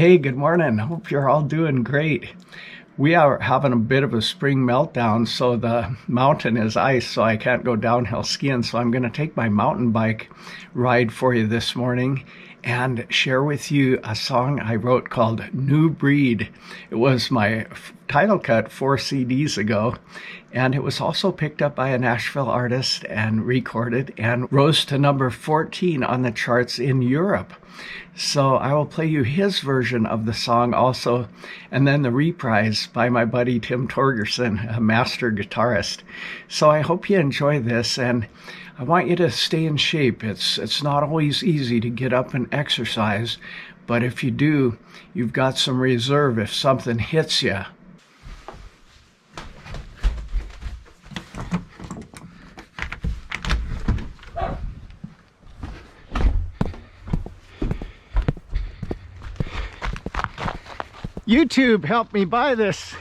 Hey, good morning. Hope you're all doing great. We are having a bit of a spring meltdown, so the mountain is ice, so I can't go downhill skiing. So I'm going to take my mountain bike ride for you this morning and share with you a song I wrote called New Breed. It was my title cut 4 CDs ago, and it was also picked up by a Nashville artist and recorded and rose to number 14 on the charts in Europe. So I will play you his version of the song also, and then the reprise by my buddy Tim Torgerson, a master guitarist. So I hope you enjoy this, and I want you to stay in shape. It's not always easy to get up and exercise, but if you do, you've got some reserve if something hits you. YouTube helped me buy this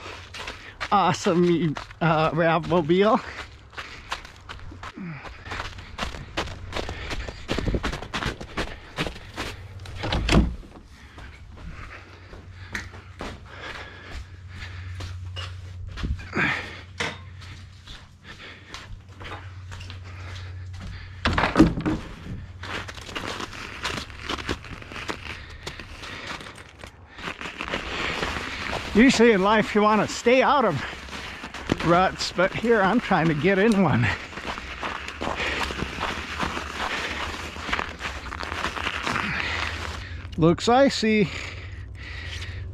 awesome Ravmobile. Usually in life you want to stay out of ruts, but here I'm trying to get in one. Looks icy.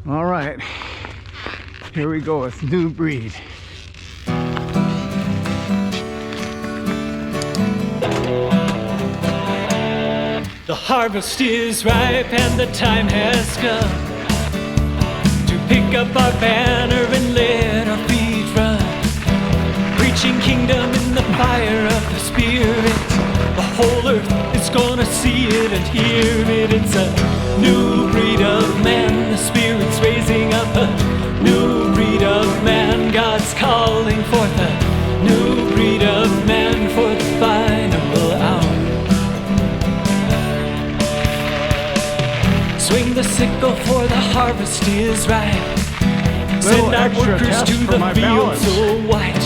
All right, here we go with New Breed. The harvest is ripe and the time has come. Pick up our banner and let our feet run, preaching kingdom in the fire of the Spirit. The whole earth is gonna see it and hear it. It's a new breed of man. The Spirit's raising up a new breed of man. God's calling forth a new breed of man for the final hour. Swing the sickle for the harvest is ripe. Send our workers to the fields so white.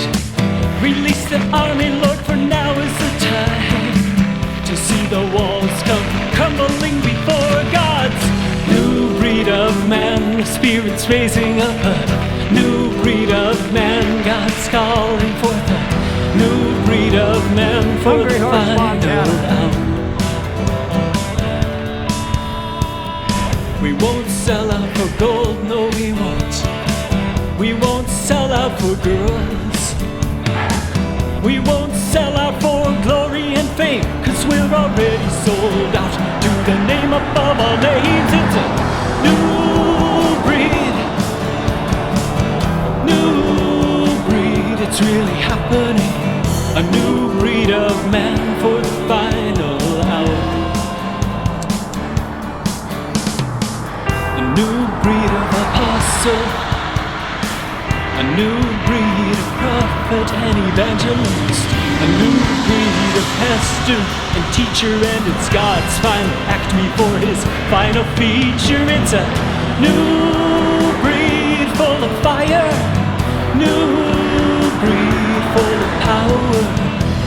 Release the army, Lord, for now is the time to see the walls come crumbling before God's new breed of man. The Spirit's raising up a new breed of man. God's calling forth a new breed of man for the final hour. We won't sell out for gold, no we won't. We won't sell out for girls. We won't sell out for glory and fame, 'cause we're already sold out to the name above all names. It's a new breed. New breed, it's really happening. A new breed of man for the final hour. A new breed of apostle, a new breed of prophet and evangelist, a new breed of pastor and teacher, and it's God's final act before his final feature. It's a new breed full of fire, new breed full of power,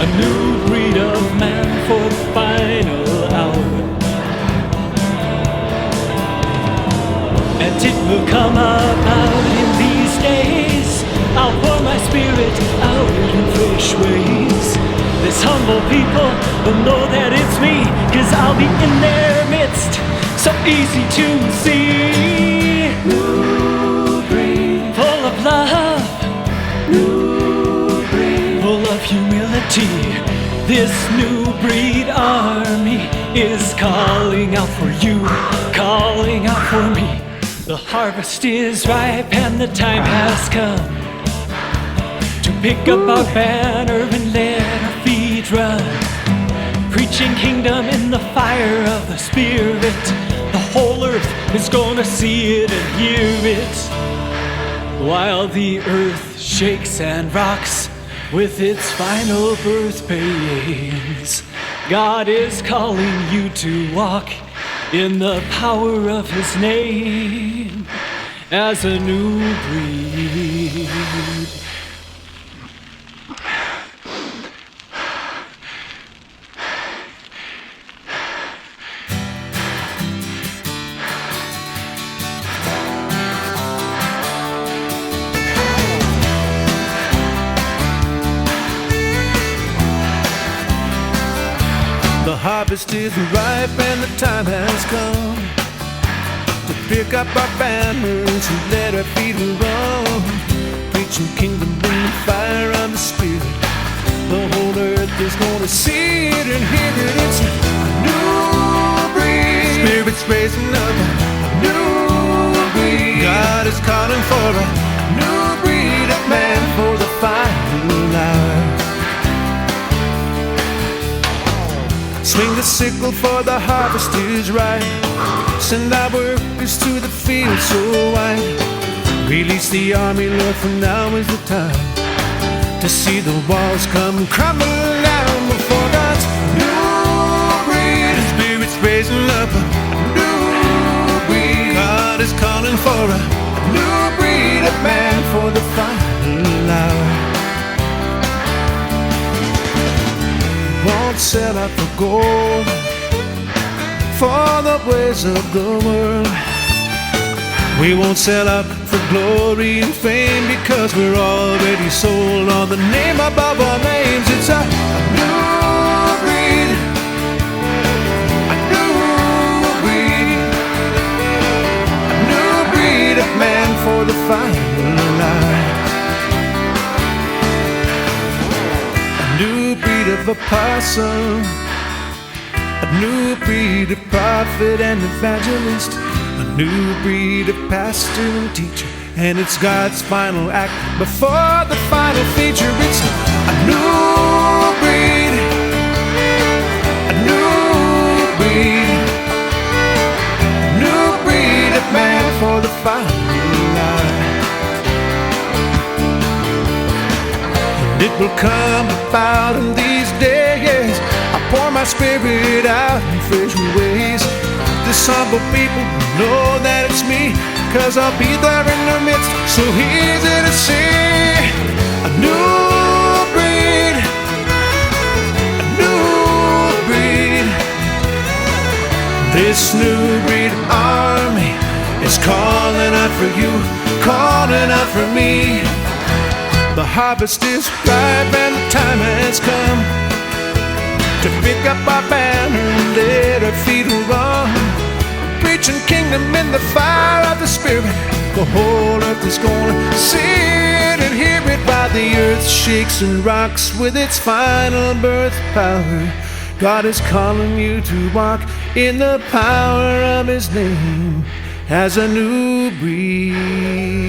a new breed of man for the final hour. And it will come about in these days, I'll pour my Spirit out in fresh ways. This humble people will know that it's me, 'cause I'll be in their midst, so easy to see. New breed, full of love, new breed, full of humility. This new breed army is calling out for you, calling out for me. The harvest is ripe and the time has come to pick up our banner and let our feet run, preaching kingdom in the fire of the Spirit. The whole earth is gonna see it and hear it, while the earth shakes and rocks with its final birth pains. God is calling you to walk in the power of his name as a new breed. The harvest is ripe and the time has come to pick up our banners and let our feet run, preaching kingdom in the fire of the Spirit. The whole earth is gonna see it and hear it. It's a new breed. Spirit's raising up a new breed. God is calling for a new breed of man for the final hour. Swing the sickle for the harvest is ripe. Send our workers to the field so wide. Release the army, Lord, for now is the time to see the walls come crumbling down before God's new breed. The Spirit's raising up a new breed. God is calling for a new breed of man for the final hour. Won't sell out for gold, for the ways of the world. We won't sell out for glory and fame, because we're already sold on the name above all names. It's a new breed, a new breed, a new breed of man for the final hour. A new breed of apostle, a new breed of prophet and evangelist, a new breed of pastor and teacher, and it's God's final act before the final feature. It's a new breed, a new breed, a new breed of man for the final hour. And it will come about in these days, I pour my Spirit out in fresh ways. This humble people know that it's me, 'cause I'll be there in their midst, so easy to see. A new breed, a new breed. This new breed army is calling out for you, calling out for me. The harvest is ripe and the time has come to pick up our banner and let our feet run, preaching kingdom in the fire of the Spirit. The whole earth is gonna see it and hear it, while the earth shakes and rocks with its final birth power. God is calling you to walk in the power of His name as a new breed.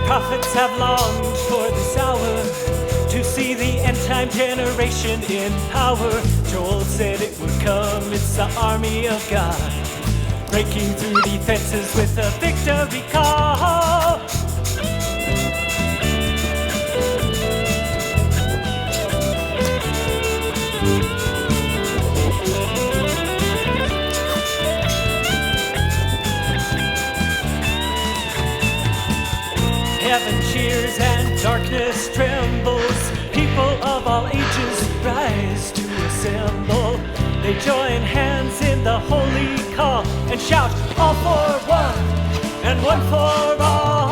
Prophets have longed for this hour to see the end-time generation in power. Joel said it would come, it's the army of God, breaking through defenses with a victory call. Heaven cheers and darkness trembles. People of all ages rise to assemble. They join hands in the holy call and shout, all for one and one for all.